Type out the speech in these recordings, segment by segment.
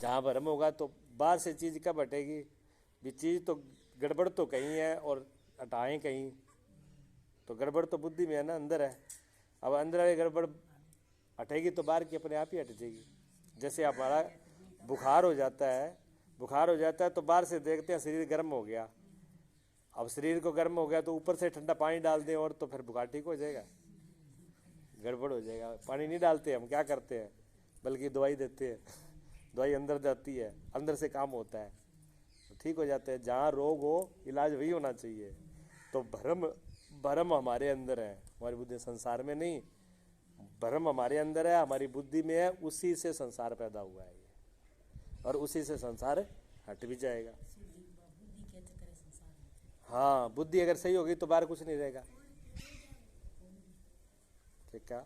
जहाँ भ्रम होगा तो बाहर से चीज़ कब हटेगी? भी चीज़ तो गड़बड़ तो कहीं है और हटाएं कहीं, तो गड़बड़ तो बुद्धि में है ना, अंदर है। अब अंदर वाली गड़बड़ हटेगी तो बाहर की अपने आप ही हट जाएगी। जैसे हमारा बुखार हो जाता है, बुखार हो जाता है तो बाहर से देखते हैं शरीर गर्म हो गया। अब शरीर को गर्म हो गया तो ऊपर से ठंडा पानी डाल दें और तो फिर बुखार ठीक हो जाएगा? गड़बड़ हो जाएगा। पानी नहीं डालते, हम क्या करते हैं, बल्कि दवाई देते हैं। दवाई अंदर जाती है, अंदर से काम होता है, तो ठीक हो जाता है। जहाँ रोग हो इलाज वही होना चाहिए। तो भ्रम भ्रम हमारे अंदर है, हमारी बुद्धि, संसार में नहीं। भ्रम हमारे अंदर है, हमारी बुद्धि में है, उसी से संसार पैदा हुआ है ये, और उसी से संसार हट भी जाएगा। हाँ, बुद्धि अगर सही होगी तो बाहर कुछ नहीं रहेगा। ठीक है।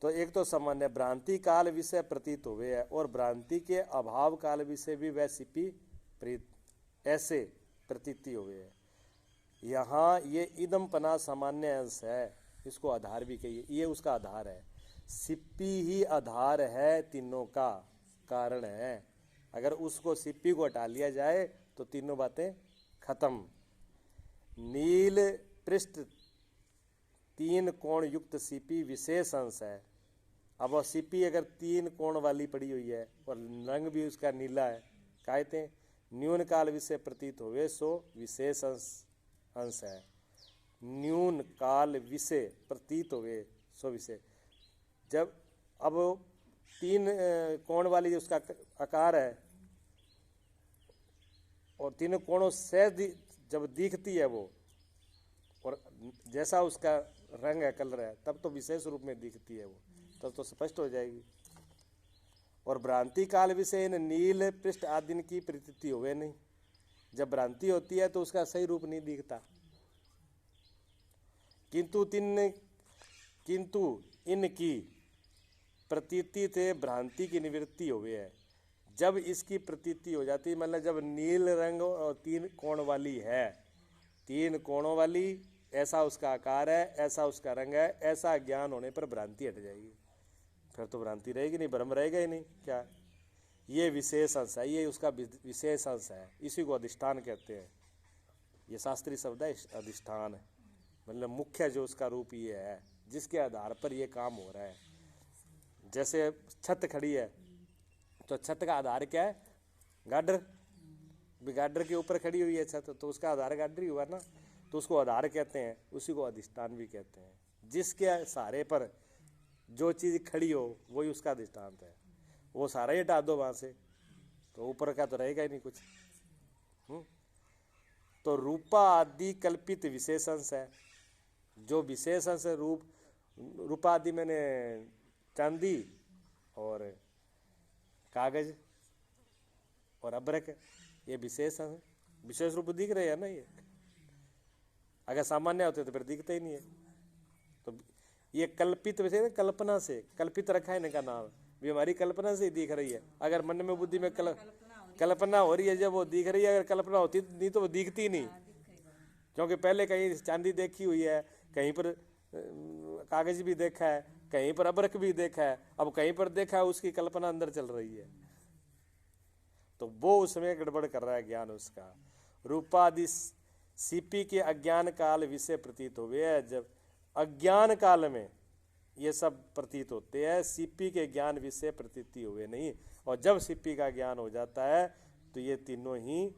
तो एक तो सामान्य भ्रांति काल विषय प्रतीत हुए है, और भ्रांति के अभाव काल विषय भी वह सिपी प्रीत ऐसे प्रतीति हुए है। यहाँ ये इदमपना सामान्य अंश है, इसको आधार भी कहिए, ये उसका आधार है। सिप्पी ही आधार है, तीनों का कारण है। अगर उसको सिप्पी को हटा लिया जाए तो तीनों बातें खत्म। नील पृष्ठ तीन कोण युक्त सीपी विशेष अंश है। अब वह सीपी अगर तीन कोण वाली पड़ी हुई है और रंग भी उसका नीला है, कहते न्यून काल विषय प्रतीत होवे सो विशेष अंश है। न्यून काल विषय प्रतीत हुए सो विषय। जब अब तीन कोण वाली उसका आकार है और तीनों कोणों से जब दिखती है वो, और जैसा उसका रंग है, कलर है, तब तो विशेष रूप में दिखती है वो, तब तो स्पष्ट हो जाएगी। और भ्रांति काल विषय इन नील पृष्ठ आदि की प्रतीति हुए नहीं। जब भ्रांति होती है तो उसका सही रूप नहीं दिखता। किंतु इनकी प्रतीति से भ्रांति की निवृत्ति हुई है। जब इसकी प्रतीति हो जाती है, मतलब जब नील रंग और तीन कोण वाली है, तीन कोणों वाली, ऐसा उसका आकार है, ऐसा उसका रंग है, ऐसा ज्ञान होने पर भ्रांति हट जाएगी। फिर तो भ्रांति रहेगी नहीं, भ्रम रहेगा ही नहीं। क्या ये विशेष अंश है, ये उसका विशेष अंश है, इसी को अधिष्ठान कहते हैं। ये शास्त्रीय शब्द है अधिष्ठान, मतलब मुख्य जो उसका रूप ये है, जिसके आधार पर ये काम हो रहा है। जैसे छत खड़ी है तो छत का आधार क्या है? गाडर। गाडर के ऊपर खड़ी हुई है छत, तो उसका आधार गाडर ही हुआ ना, तो उसको आधार कहते हैं, उसी को अधिष्ठान भी कहते हैं। जिसके सहारे पर जो चीज़ खड़ी हो वही उसका अधिष्ठान है। वो सारा ही हटा दो वहाँ से तो ऊपर का तो रहेगा ही नहीं कुछ। तो रूपा आदि कल्पित विशेषंश है। जो विशेषंश है, रूपा आदि मैंने चांदी और कागज और अब्रक, ये विशेष है, विशेष रूप दिख रहे हैं ना। ये अगर सामान्य होते तो फिर दिखते ही नहीं है। तो ये कल्पित वैसे कल्पना से कल्पित रखा है इनका नाम, भी हमारी कल्पना से ही दिख रही है। अगर मन में बुद्धि में कल्पना हो रही है, जब वो दिख रही है, अगर कल्पना होती नहीं तो वो दिखती नहीं। क्योंकि पहले कहीं चांदी देखी हुई है, कहीं पर कागज भी देखा है, कहीं पर अब्रक भी देखा है, अब कहीं पर देखा है, उसकी कल्पना अंदर चल रही है, तो वो उसमें गड़बड़ कर रहा है ज्ञान उसका। रूपादि सीपी के अज्ञान काल विषय प्रतीत हुए है। जब अज्ञान काल में ये सब प्रतीत होते हैं, सीपी के ज्ञान विषय प्रतीति हुए नहीं। और जब सीपी का ज्ञान हो जाता है तो ये तीनों ही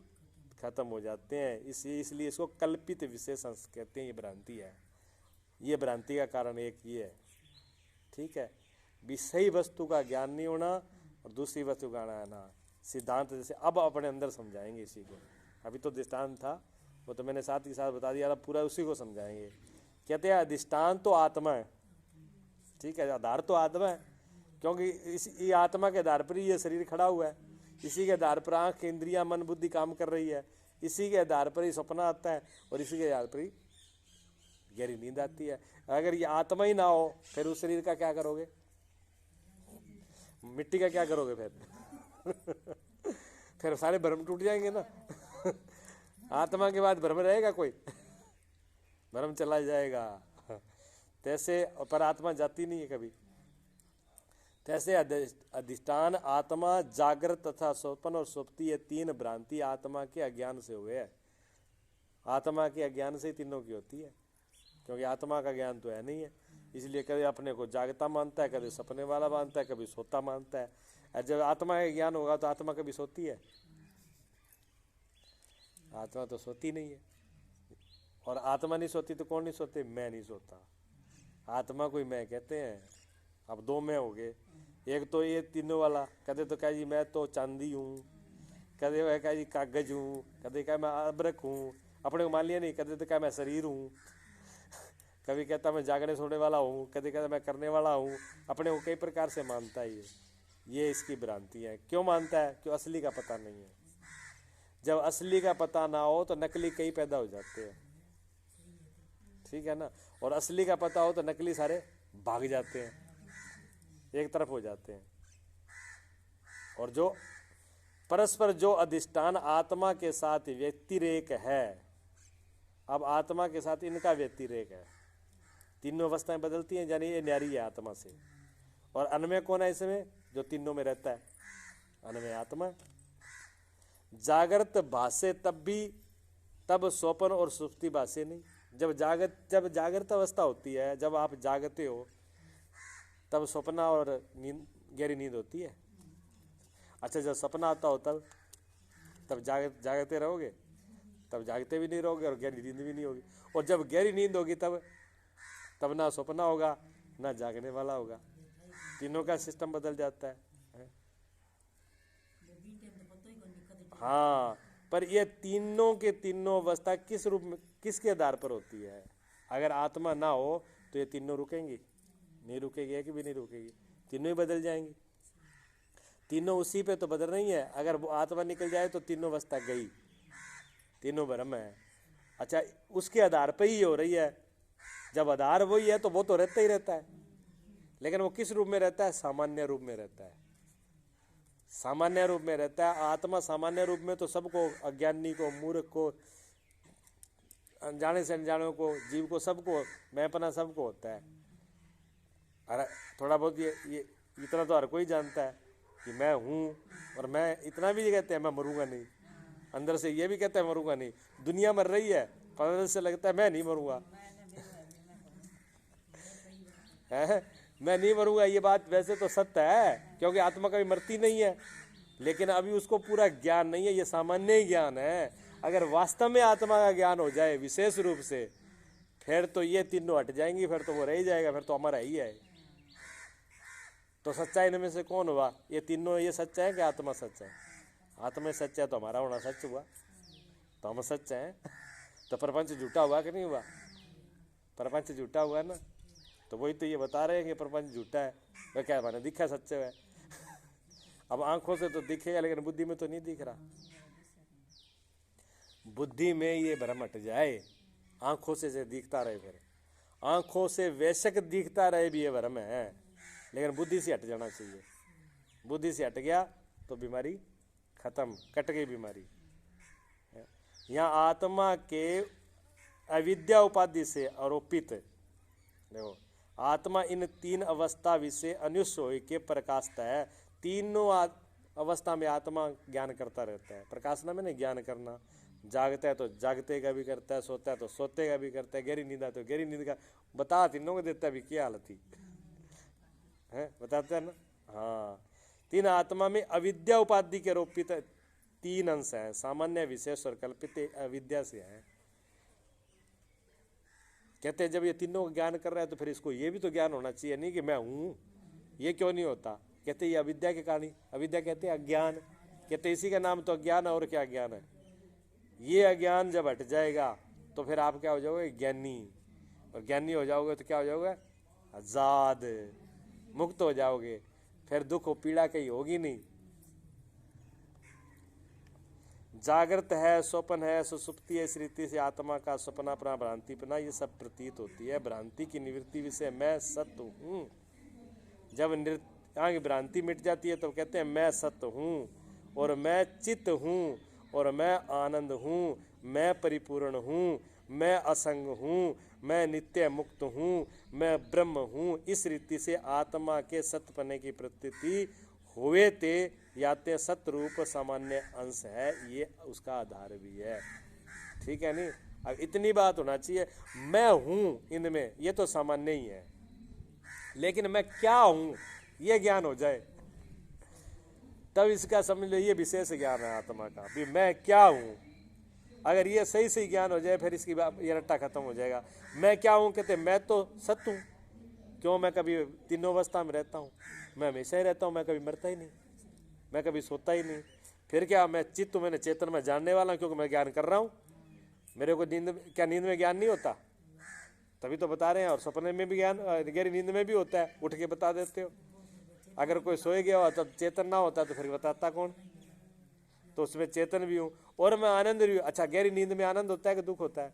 खत्म हो जाते हैं। इसलिए इसको कल्पित विशेषण कहते हैं। ये भ्रांति है, ये भ्रांति का कारण एक ये है। ठीक है, विषय वस्तु का ज्ञान नहीं होना और दूसरी वस्तु का आना। सिद्धांत जैसे अब अपने अंदर समझाएंगे इसी को। अभी तो दृष्टांत था, वो तो मैंने साथ ही साथ बता दिया, अब पूरा उसी को समझाएंगे। कहते हैं अधिष्ठान तो आत्मा है, ठीक है, आधार तो आत्मा है, क्योंकि इस आत्मा के आधार पर ही ये शरीर खड़ा हुआ है। इसी के आधार पर आँख, इंद्रियां, मन, बुद्धि काम कर रही है। इसी के आधार पर ही सपना आता है और इसी के आधार पर ही गहरी नींद आती है। अगर ये आत्मा ही ना हो फिर उस शरीर का क्या करोगे? मिट्टी का क्या करोगे फिर? फिर सारे भ्रम टूट जाएंगे ना। आत्मा के बाद भ्रम रहेगा कोई? भ्रम चला जाएगा। तैसे पर आत्मा जाती नहीं है कभी। तैसे अधिष्ठान आत्मा, जागृत तथा स्वप्न और सुप्ति, ये तीन भ्रांति आत्मा के अज्ञान से हुए है। आत्मा के अज्ञान से ही तीनों की होती है, क्योंकि आत्मा का ज्ञान तो है नहीं है। इसलिए कभी अपने को जागता मानता है, कभी सपने वाला मानता है, कभी सोता मानता है। और जब आत्मा का ज्ञान होगा तो आत्मा कभी सोती है? आत्मा तो सोती नहीं है। और आत्मा नहीं सोती तो कौन नहीं सोते? मैं नहीं सोता। आत्मा को ही मैं कहते हैं। अब दो मैं हो गए, एक तो ये तीनों वाला, कदे तो कह जी मैं तो चांदी हूँ, कदे वह कह जी कागज हूँ, कदे कह मैं अबरक हूँ, अपने को मान लिया नहीं, कदे तो कह मैं शरीर हूँ, कभी कहता मैं जागने सोने वाला हूँ, कभी कहता मैं करने वाला हूँ। अपने को कई प्रकार से मानता है ये इसकी भ्रांति है। क्यों मानता है? क्यों असली का पता नहीं है। जब असली का पता ना हो तो नकली कई पैदा हो जाते हैं, ठीक है ना। और असली का पता हो तो नकली सारे भाग जाते हैं, एक तरफ हो जाते हैं। और जो परस्पर जो अधिष्ठान आत्मा के साथ व्यतिरेक है, अब आत्मा के साथ इनका व्यतिरेक है, तीनों अवस्थाएं बदलती हैं, यानी ये न्यारी है आत्मा से। और अनमय कौन है इसमें? जो तीनों में रहता है, अनमय आत्मा। जागृत भाषे तब स्वप्न और सुप्ति भाषे नहीं। जब जागृत अवस्था होती है, जब आप जागते हो, तब सपना और नींद, गहरी नींद होती है। अच्छा, जब सपना आता हो तब जागते रहोगे? तब जागते भी नहीं रहोगे और गहरी नींद भी नहीं होगी। और जब गहरी नींद होगी तब ना सपना होगा ना जागने वाला होगा। तीनों का सिस्टम बदल जाता है। हाँ, पर ये तीनों के तीनों अवस्था किस रूप में, किसके आधार पर होती है? अगर आत्मा ना हो तो ये तीनों रुकेंगी? नहीं रुकेगी, है कि भी नहीं रुकेगी, तीनों ही बदल जाएंगी। तीनों उसी पे तो बदल रही है। अगर वो आत्मा निकल जाए तो तीनों अवस्था गई, तीनों भ्रम है। अच्छा, उसके आधार पे ही हो रही है। जब आधार वही है तो वो तो रहता ही रहता है, लेकिन वो किस रूप में रहता है? सामान्य रूप में रहता है। सामान्य रूप में रहता है आत्मा। सामान्य रूप में तो सबको, अज्ञानी को, मूर्ख को, अनजाने से अनजाने को, जीव को, सबको मैं अपना सबको होता है। अरे थोड़ा बहुत ये इतना तो हर कोई जानता है कि मैं हूँ, और मैं इतना भी कहते हैं मैं मरूंगा नहीं, अंदर से ये भी कहते हैं मरूंगा नहीं। दुनिया मर रही है, पर से लगता है मैं नहीं मरूंगा है, मैं नहीं मरूंगा। ये बात वैसे तो सत्य है, क्योंकि आत्मा कभी मरती नहीं है, लेकिन अभी उसको पूरा ज्ञान नहीं है। ये सामान्य ही ज्ञान है। अगर वास्तव में आत्मा का ज्ञान हो जाए विशेष रूप से, फिर तो ये तीनों हट जाएंगी, फिर तो वो रह ही जाएगा, फिर तो हमारा ही है। तो सच्चाई इनमें से कौन हुआ? ये तीनों, ये सच्चा है कि आत्मा सच्चा है? आत्मा सच्चा है तो हमारा होना सच हुआ, तो हम सच्चे हैं। तो प्रपंच झूठा हुआ कि नहीं हुआ? प्रपंच झूठा हुआ ना। तो वही तो ये बता रहे हैं कि प्रपंच झूठा है। वह क्या मैंने दिखा सच्चे है। अब आंखों से तो दिखेगा, लेकिन बुद्धि में तो नहीं दिख रहा। बुद्धि में ये भ्रम हट जाए, आंखों से दिखता रहे, फिर आंखों से वैशक दिखता रहे भी ये भ्रम है, लेकिन बुद्धि से हट जाना चाहिए। बुद्धि से हट गया तो बीमारी खत्म, कट गई बीमारी। यहाँ आत्मा के अविद्या उपाधि से आरोपित, देखो आत्मा इन तीन अवस्था विषय अनुष्य हो के प्रकाशता है। तीनों अवस्था में आत्मा ज्ञान करता रहता है। प्रकाशना में नहीं, ज्ञान करना। जागता है तो जागते का भी करता है, सोता है तो सोते का भी करता है, गहरी नींद है तो गहरी नींद का बता तीनों को देता है भी क्या हालत थी है, बताते हैं ना। हाँ, तीन आत्मा में अविद्या उपाधि के आरोपित तीन अंश हैं, सामान्य, विशेष और कल्पित अविद्या से है। कहते हैं जब ये तीनों का ज्ञान कर रहा है तो फिर इसको ये भी तो ज्ञान होना चाहिए, नहीं कि मैं हूँ। ये क्यों नहीं होता? कहते ये अविद्या के कारण। अविद्या कहते हैं अज्ञान, कहते इसी का नाम तो अज्ञान है, और क्या ज्ञान है? ये अज्ञान जब हट जाएगा तो फिर आप क्या हो जाओगे? ज्ञानी। और ज्ञानी हो जाओगे तो क्या हो जाओगे? आजाद, मुक्त हो जाओगे। फिर दुख और पीड़ा कहीं होगी नहीं। जागृत है, स्वप्न है, सुसुप्ति है, इस रीति से आत्मा का स्वप्नापना, भ्रांतिपना, ये सब प्रतीत होती है। भ्रांति की निवृत्ति विषय मैं सत्य हूँ। जब यहाँ की भ्रांति मिट जाती है तो कहते हैं मैं सत्य हूँ, और मैं चित्त हूँ, और मैं आनंद हूँ, मैं परिपूर्ण हूँ, मैं असंग हूँ, मैं नित्य मुक्त हूँ, मैं ब्रह्म हूँ। इस रीति से आत्मा के सत्यपने की प्रतीति हुए ते याते सतरूप सामान्य अंश है, ये उसका आधार भी है। ठीक है नहीं? अब इतनी बात होना चाहिए, मैं हूँ इनमें, ये तो सामान्य ही है, लेकिन मैं क्या हूँ ये ज्ञान हो जाए तब इसका समझ लो ये विशेष ज्ञान है आत्मा का भी, मैं क्या हूँ। अगर ये सही सही ज्ञान हो जाए फिर इसकी ये रट्टा खत्म हो जाएगा। मैं क्या हूँ कहते मैं तो सत्य हूँ, क्यों? मैं कभी तीनों अवस्था में रहता हूँ, मैं हमेशा ही रहता हूँ, मैं कभी मरता ही नहीं, मैं कभी सोता ही नहीं। फिर क्या मैं चित्त हूँ, मैंने चेतन में जानने वाला हूँ, क्योंकि मैं ज्ञान कर रहा हूँ। मेरे को नींद, क्या नींद में ज्ञान नहीं होता? तभी तो बता रहे हैं। और सपने में भी ज्ञान, गहरी नींद में भी होता है, उठ के बता देते हो। अगर कोई सोए गया हो तब चेतन ना होता तो फिर बताता कौन? तो उसमें चेतन भी हूँ और मैं आनंद भी हूँ। अच्छा, गहरी नींद में आनंद होता है कि दुख होता है?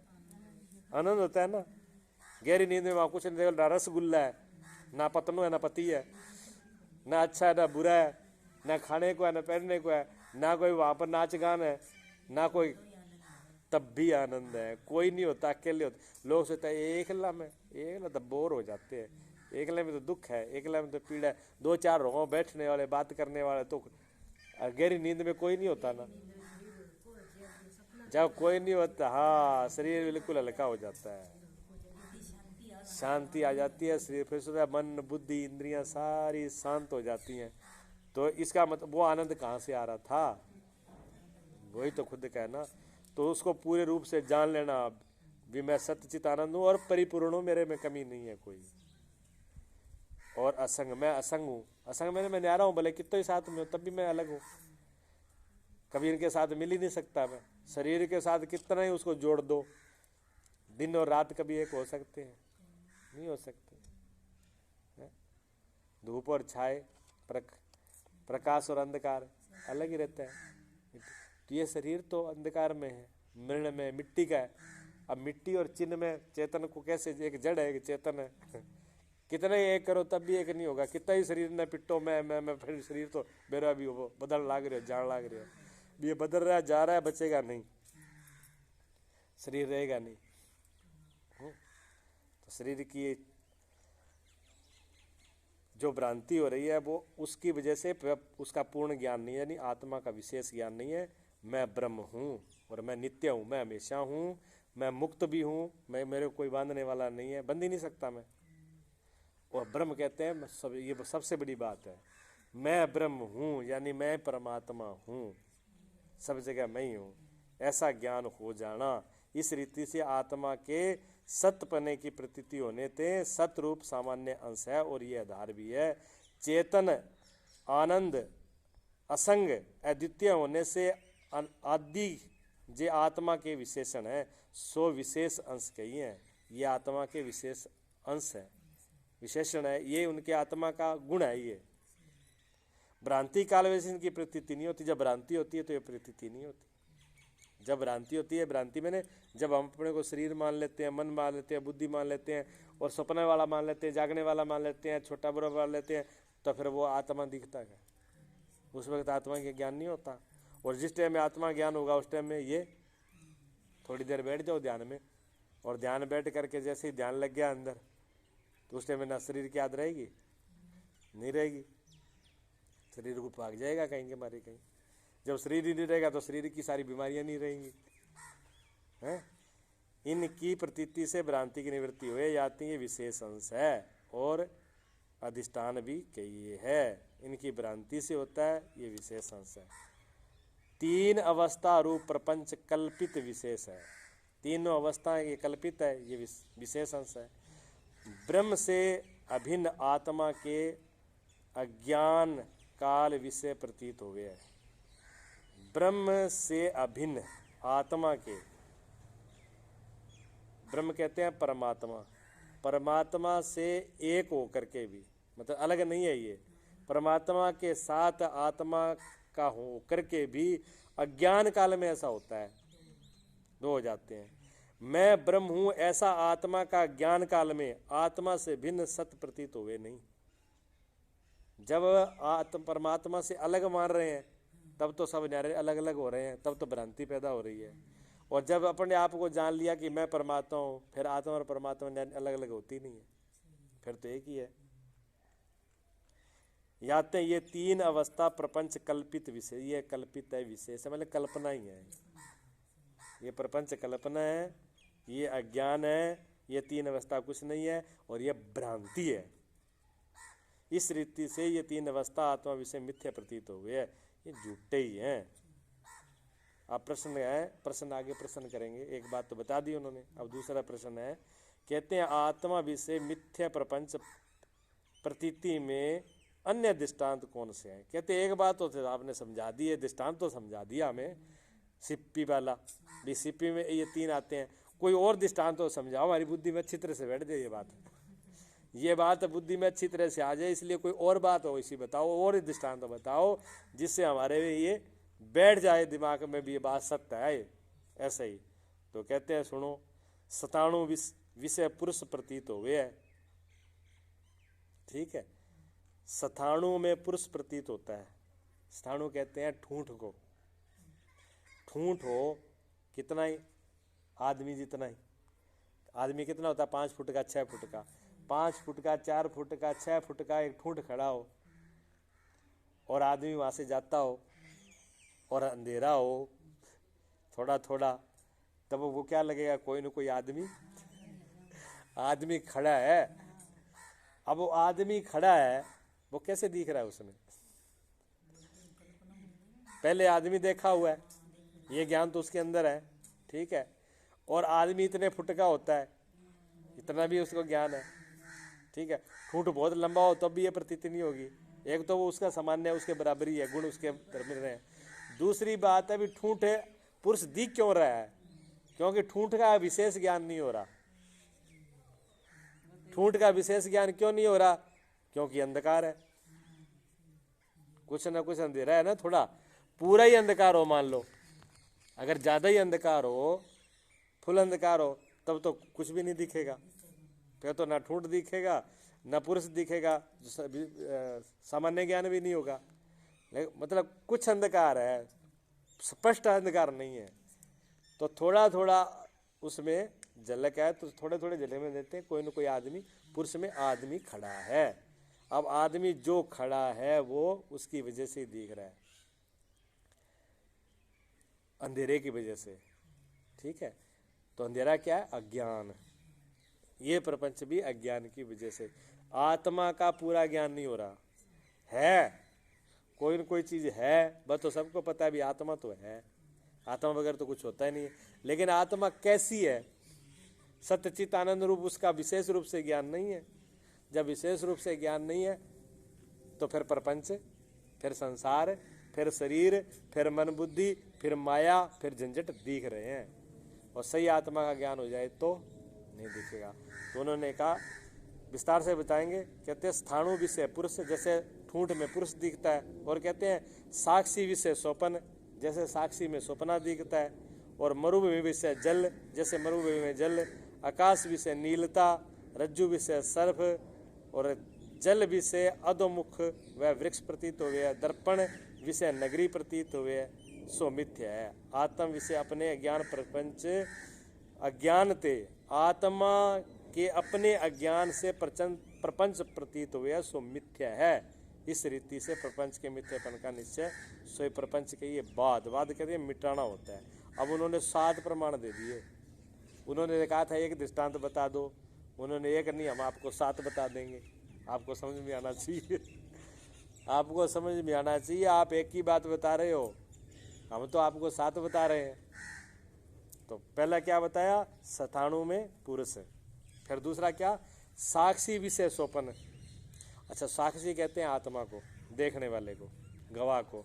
आनंद होता है ना। गहरी नींद में वहाँ कुछ नहीं, ना रसगुल्ला है, ना पतनो है, ना पति है, ना अच्छा है ना बुरा है, ना खाने को है ना पहनने को है, ना कोई वहाँ पर नाच गान है, ना कोई, तब भी आनंद है। कोई नहीं होता, अकेले होते। लोग सोचते हैं एकला में, एकला तो बोर हो जाते हैं, एकले में तो दुख है, एकला में तो पीड़ा है। दो चार हो बैठने वाले, बात करने वाले, तो गहरी नींद में कोई नहीं होता ना। जब कोई नहीं होता, हाँ, शरीर बिल्कुल हल्का हो जाता है, शांति आ जाती है शरीर, फिर सोचता है मन बुद्धि इंद्रियां सारी शांत हो जाती हैं। तो इसका मतलब वो आनंद कहाँ से आ रहा था? वही तो खुद कहना। तो उसको पूरे रूप से जान लेना भी, मैं सत्यचित आनंद हूँ और परिपूर्ण हूँ, मेरे में कमी नहीं है कोई। और असंग, मैं असंग हूँ। असंग मैंने मैं न्यारा हूँ, भले कितने ही साथ में हो तब भी मैं अलग हूँ, कभी इनके साथ मिल ही नहीं सकता मैं। शरीर के साथ कितना ही उसको जोड़ दो, दिन और रात कभी एक हो सकते हैं? नहीं हो सकते। धूप और छाए, प्रकाश और अंधकार अलग ही रहता है। तो ये शरीर तो अंधकार में है, मृण में, मिट्टी का है। अब मिट्टी और चिन्ह में चेतन को कैसे, एक जड़ है, एक चेतन है। कितना ही एक करो तब भी एक नहीं होगा। कितना ही शरीर ने पिट्टो मैं फिर शरीर तो मेरा भी वो बदल लाग रहा है, जान लाग रहा है, ये बदल रहा है, जा रहा है, बचेगा नहीं, शरीर रहेगा नहीं। तो शरीर की जो भ्रांति हो रही है वो उसकी वजह से उसका पूर्ण ज्ञान नहीं है, यानी आत्मा का विशेष ज्ञान नहीं है। मैं ब्रह्म हूँ और मैं नित्य हूँ, मैं हमेशा हूँ, मैं मुक्त भी हूँ, मैं, मेरे को कोई बांधने वाला नहीं है, बंध ही नहीं सकता मैं। और ब्रह्म कहते हैं सब, ये सबसे बड़ी बात है, मैं ब्रह्म हूँ, यानी मैं परमात्मा हूँ, सब जगह मैं ही हूँ, ऐसा ज्ञान हो जाना। इस रीति से आत्मा के सत्यपने की प्रतीति होने ते सतरूप सामान्य अंश है और ये आधार भी है। चेतन आनंद असंग अद्वितीय होने से आदि जे आत्मा के विशेषण है, सो विशेष अंश कही है। ये आत्मा के विशेष अंश है, विशेषण है, ये उनके आत्मा का गुण है। ये भ्रांति काल वैसे इनकी प्रतीति नहीं होती। जब भ्रांति होती है तो ये प्रतीति नहीं होती। जब भ्रांति होती है, भ्रांति मैंने जब हम अपने को शरीर मान लेते हैं, मन मान लेते हैं, बुद्धि मान लेते हैं और सपने वाला मान लेते हैं, जागने वाला मान लेते हैं, छोटा बड़ा मान लेते हैं, तो फिर वो आत्मा दिखता है। उस वक्त आत्मा के ज्ञान नहीं होता। और जिस टाइम में आत्मा ज्ञान होगा उस टाइम में ये थोड़ी देर बैठ जाओ ध्यान में, और ध्यान बैठ करके जैसे ही ध्यान लग गया अंदर, तो उस टाइम में ना शरीर की याद रहेगी, नहीं रहेगी, शरीर को भाग जाएगा कहीं के मारे कहीं। जब शरीर ही नहीं रहेगा तो शरीर की सारी बीमारियां नहीं रहेंगी, हैं? इनकी प्रतीति से भ्रांति की निवृत्ति हुए जाती है, विशेष अंश है और अधिष्ठान भी कही है। इनकी भ्रांति से होता है, ये विशेष अंश है। तीन अवस्था रूप प्रपंच कल्पित विशेष है। तीनों अवस्थाएं ये कल्पित है, ये विशेष अंश है। ब्रह्म से अभिन्न आत्मा के अज्ञान काल विषय प्रतीत हो गया है। ब्रह्म से अभिन्न आत्मा के, ब्रह्म कहते हैं परमात्मा, परमात्मा से एक होकर के भी, मतलब अलग नहीं है ये, परमात्मा के साथ आत्मा का होकर के भी अज्ञान काल में ऐसा होता है, दो हो जाते हैं। मैं ब्रह्म हूं ऐसा आत्मा का ज्ञान काल में आत्मा से भिन्न सत्य प्रतीत हुए नहीं। जब आत्म परमात्मा से अलग मान रहे हैं तब तो सब न्यारे अलग अलग हो रहे हैं, तब तो भ्रांति पैदा हो रही है। और जब अपने आप को जान लिया कि मैं परमात्मा हूँ, फिर आत्मा और परमात्मा अलग अलग होती नहीं है, फिर तो एक ही है। याते ये तीन अवस्था प्रपंच कल्पित विषय, ये कल्पित है विशेष है, मतलब कल्पना ही है। ये प्रपंच कल्पना है, ये अज्ञान है, ये तीन अवस्था कुछ नहीं है, और ये भ्रांति है। इस रीति से ये तीन अवस्था आत्मा विषय मिथ्या प्रतीत हो गए, ये झूठे ही हैं। अब प्रश्न है, प्रश्न आगे प्रश्न करेंगे, एक बात तो बता दी उन्होंने। अब दूसरा प्रश्न है, कहते हैं आत्मा विषय मिथ्या प्रपंच प्रतीति में अन्य दृष्टांत कौन से हैं? कहते एक बात तो आपने समझा दी है, दृष्टांत तो समझा दिया हमें, सिप्पी वाला भी, सिप्पी में ये तीन आते हैं, कोई और दृष्टांत तो समझाओ, हमारी बुद्धि में अच्छी तरह से बैठ जाए ये बात बुद्धि में अच्छी तरह से आ जाए, इसलिए कोई और बात हो इसी बताओ, और दृष्टांत तो बताओ जिससे हमारे ये बैठ जाए दिमाग में भी ये बात सत्य है ऐसा ही। तो कहते हैं सुनो, सताणु विषय पुरुष प्रतीत हो गया है, ठीक है। सताणु में पुरुष प्रतीत होता है। सताणु कहते हैं ठूंठ को, ठूंठ हो कितना ही, आदमी जितना ही। आदमी कितना होता है? 5 फुट का, 6 फुट का, 5 फुट का, 4 फुट का, 6 फुट का एक ठूंठ खड़ा हो, और आदमी वहां से जाता हो, और अंधेरा हो थोड़ा थोड़ा, तब वो क्या लगेगा? कोई न कोई आदमी खड़ा है। अब वो आदमी खड़ा है, वो कैसे दिख रहा है? उसमें पहले आदमी देखा हुआ है, ये ज्ञान तो उसके अंदर है, ठीक है। और आदमी इतने फुट का होता है, इतना भी उसको ज्ञान है, ठीक है। ठूंठ बहुत लंबा हो तब भी ये प्रतीति नहीं होगी। एक तो वो उसका सामान्य है, उसके बराबरी है, गुण उसके धर्म रहे हैं। दूसरी बात है भी ठूंठ है, पुरुष दिख क्यों रहा है? क्योंकि ठूंठ का विशेष ज्ञान नहीं हो रहा। ठूंठ का विशेष ज्ञान क्यों नहीं हो रहा? क्योंकि अंधकार है, कुछ ना कुछ अंधेरा है ना, थोड़ा पूरा ही अंधकार हो मान लो, अगर ज्यादा ही अंधकार हो, फुल अंधकार हो, तब तो कुछ भी नहीं दिखेगा, फिर तो ना ठूंठ दिखेगा ना पुरुष दिखेगा, सामान्य ज्ञान भी नहीं होगा। मतलब कुछ अंधकार है, स्पष्ट अंधकार नहीं है, तो थोड़ा थोड़ा उसमें झलक है, तो थोड़े थोड़े झलक में देते हैं कोई ना कोई आदमी, पुरुष में आदमी खड़ा है। अब आदमी जो खड़ा है वो उसकी वजह से दिख रहा है, अंधेरे की वजह से, ठीक है। तो अंधेरा क्या है? अज्ञान। ये प्रपंच भी अज्ञान की वजह से। आत्मा का पूरा ज्ञान नहीं हो रहा है, कोई न कोई चीज है, बस तो सबको पता है भी आत्मा तो है, आत्मा बगैर तो कुछ होता ही नहीं है। लेकिन आत्मा कैसी है? सत्यचित आनंद रूप, उसका विशेष रूप से ज्ञान नहीं है। जब विशेष रूप से ज्ञान नहीं है तो फिर प्रपंच, फिर संसार, फिर शरीर, फिर मन बुद्धि, फिर माया, फिर झंझट दिख रहे हैं। और सही आत्मा का ज्ञान हो जाए तो नहीं दिखेगा। तो उन्होंने कहा, विस्तार से बताएंगे, कहते हैं स्थाणु विषय पुरुष, जैसे ठूंठ में पुरुष दिखता है, और कहते हैं साक्षी विषय स्वप्न, जैसे साक्षी में स्वप्ना दिखता है, और मरुभूमि विषय जल, जैसे मरुभूमि में जल, आकाश विषय नीलता, रज्जु विषय सर्प, और जल विषय अधोमुख व वृक्ष प्रतीत हो गया, दर्पण विषय नगरी प्रतीत हो गया, सो मिथ्या है। आत्म विषय अपने अज्ञान प्रपंच अज्ञान ते, आत्मा के अपने अज्ञान से प्रपंच प्रतीत हुए, सो मिथ्या है। इस रीति से प्रपंच के मिथ्यापन का निश्चय, सो प्रपंच के ये बाद कहते हैं मिटाना होता है। अब उन्होंने 7 प्रमाण दे दिए। उन्होंने कहा था एक दृष्टांत बता दो, उन्होंने एक नहीं, हम आपको 7 बता देंगे। आपको समझ में आना चाहिए, आपको समझ में आना चाहिए। आप एक ही बात बता रहे हो, हम तो आपको 7 बता रहे हैं। तो पहला क्या बताया? सताणु में पुरुष, फिर दूसरा क्या? साक्षी विषय स्वप्न। अच्छा, साक्षी कहते हैं आत्मा को, देखने वाले को, गवाह को,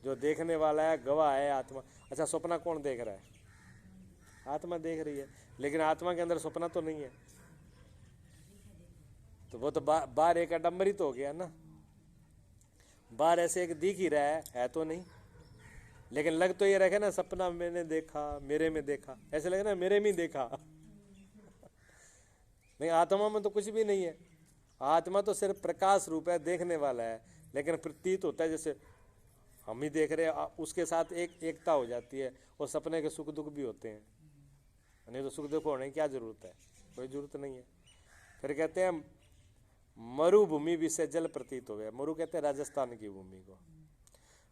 जो देखने वाला है गवाह है आत्मा। अच्छा, स्वप्न कौन देख रहा है? आत्मा देख रही है, लेकिन आत्मा के अंदर स्वप्न तो नहीं है, तो वो तो बाहर एक अडम्बरी तो हो गया ना। बाहर ऐसे एक दिख ही रहा है तो नहीं, लेकिन लग तो ये रखे ना, सपना मैंने देखा, मेरे में देखा, ऐसे लगे ना मेरे में देखा। नहीं, आत्मा में तो कुछ भी नहीं है। आत्मा तो सिर्फ प्रकाश रूप है, देखने वाला है, लेकिन प्रतीत होता है जैसे हम ही देख रहे हैं, उसके साथ एक एकता हो जाती है, और सपने के सुख दुख भी होते हैं। नहीं तो सुख दुख होने की क्या जरूरत है, कोई जरूरत नहीं है। फिर कहते हैं मरुभूमि विषय जल प्रतीत हो गया। मरु कहते हैं राजस्थान की भूमि को।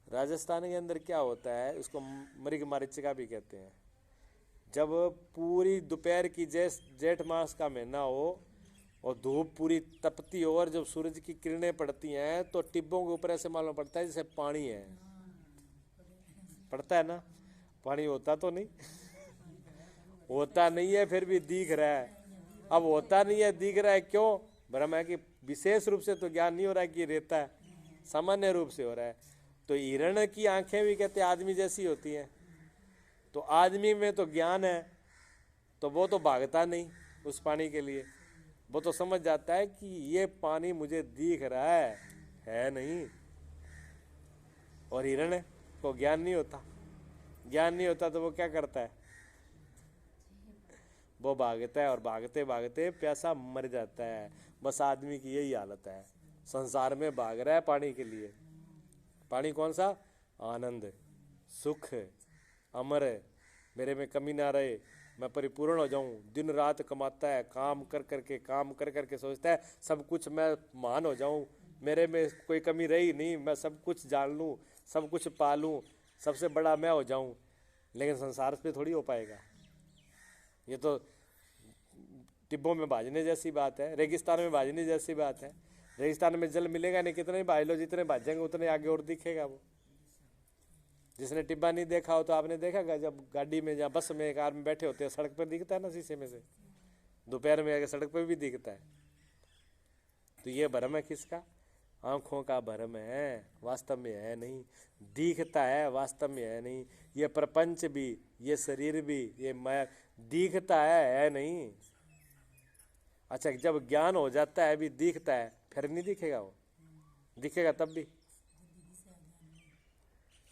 राजस्थान के अंदर क्या होता है, उसको मृग मरीचिका भी कहते हैं। जब पूरी दोपहर की जेठ मास का महीना हो और धूप पूरी तपती हो और जब सूरज की किरणें पड़ती हैं तो टिब्बों के ऊपर ऐसे मालूम पड़ता है जैसे पानी है। पड़ता है ना, पानी होता तो नहीं होता नहीं है, फिर भी दिख रहा है। अब होता नहीं है, दिख रहा है, क्यों? ब्रह्म है कि विशेष रूप से तो ज्ञान नहीं हो रहा है कि रहता है, सामान्य रूप से हो रहा है। तो हिरण की आंखें भी कहते हैं आदमी जैसी होती हैं। तो आदमी में तो ज्ञान है, तो वो तो भागता नहीं उस पानी के लिए, वो तो समझ जाता है कि ये पानी मुझे दिख रहा है नहीं। और हिरण को ज्ञान नहीं होता, ज्ञान नहीं होता तो वो क्या करता है, वो भागता है और भागते भागते प्यासा मर जाता है। बस आदमी की यही हालत है, संसार में भाग रहा है पानी के लिए। पानी कौन सा? आनंद, सुख, अमर, मेरे में कमी ना रहे, मैं परिपूर्ण हो जाऊं। दिन रात कमाता है, काम कर करके सोचता है सब कुछ मैं महान हो जाऊं, मेरे में कोई कमी रही नहीं, मैं सब कुछ जान लूं, सब कुछ पालूं, सबसे बड़ा मैं हो जाऊं। लेकिन संसार पे थोड़ी हो पाएगा। ये तो टिब्बों में भाजने जैसी बात है, रेगिस्तान में भाजने जैसी बात है। रेगिस्तान में जल मिलेगा नहीं, कितने भाज लो, जितने भाजेंगे उतने आगे और दिखेगा वो। जिसने टिब्बा नहीं देखा हो तो आपने देखा जब गाड़ी में या बस में कार में बैठे होते हैं, सड़क पर दिखता है ना शीशे में से, दोपहर में आगे सड़क पर भी दिखता है। तो ये भ्रम है किसका? आंखों का भ्रम है, वास्तव में है नहीं। दिखता है, वास्तव में है नहीं। ये प्रपंच भी, ये शरीर भी, ये माया दिखता है नहीं। अच्छा, जब ज्ञान हो जाता है भी दिखता है, फिर नहीं दिखेगा वो? दिखेगा तब भी।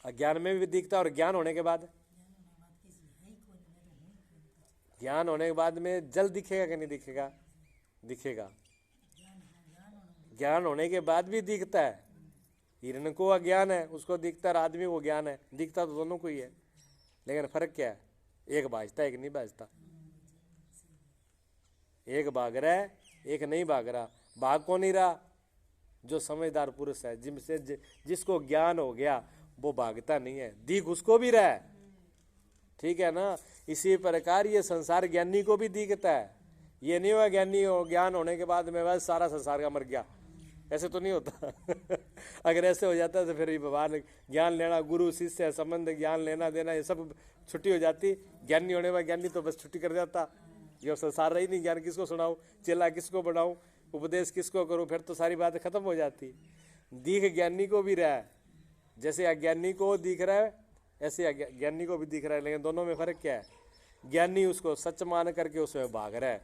अज्ञान में भी दिखता है, और ज्ञान होने के बाद, ज्ञान होने के बाद में जल दिखेगा कि नहीं दिखेगा? दिखेगा। ज्ञान होने के बाद भी दिखता है। हिरण को अज्ञान है, उसको दिखता है, आदमी को ज्ञान है, दिखता तो दोनों को ही है। लेकिन फर्क क्या है? एक भाजता है, एक नहीं भाजता। एक भाग रहा है, एक नहीं भाग रहा। भाग को नहीं रहा जो समझदार पुरुष है, जिसको ज्ञान हो गया, वो भागता नहीं है, दिख उसको भी रहा है। ठीक है ना? इसी प्रकार ये संसार ज्ञानी को भी दिखता है। ये नहीं हुआ ज्ञानी हो, ज्ञान होने के बाद में बस सारा संसार का मर गया, ऐसे तो नहीं होता। अगर ऐसे हो जाता तो फिर भगवान ज्ञान लेना, गुरु शिष्य संबंध, ज्ञान लेना देना, ये सब छुट्टी हो जाती। ज्ञानी होने में ज्ञानी तो बस छुट्टी कर जाता, ये संसार रही नहीं। ज्ञान किसको सुनाऊं, चेला किसको बनाऊं, उपदेश किसको करूं, फिर तो सारी बातें खत्म हो जाती। दिख ज्ञानी को भी रहा है, जैसे अज्ञानी को दिख रहा है ऐसे ज्ञानी को भी दिख रहा है। लेकिन दोनों में फर्क क्या है? ज्ञानी उसको सच मान करके उसमें भाग रहा है।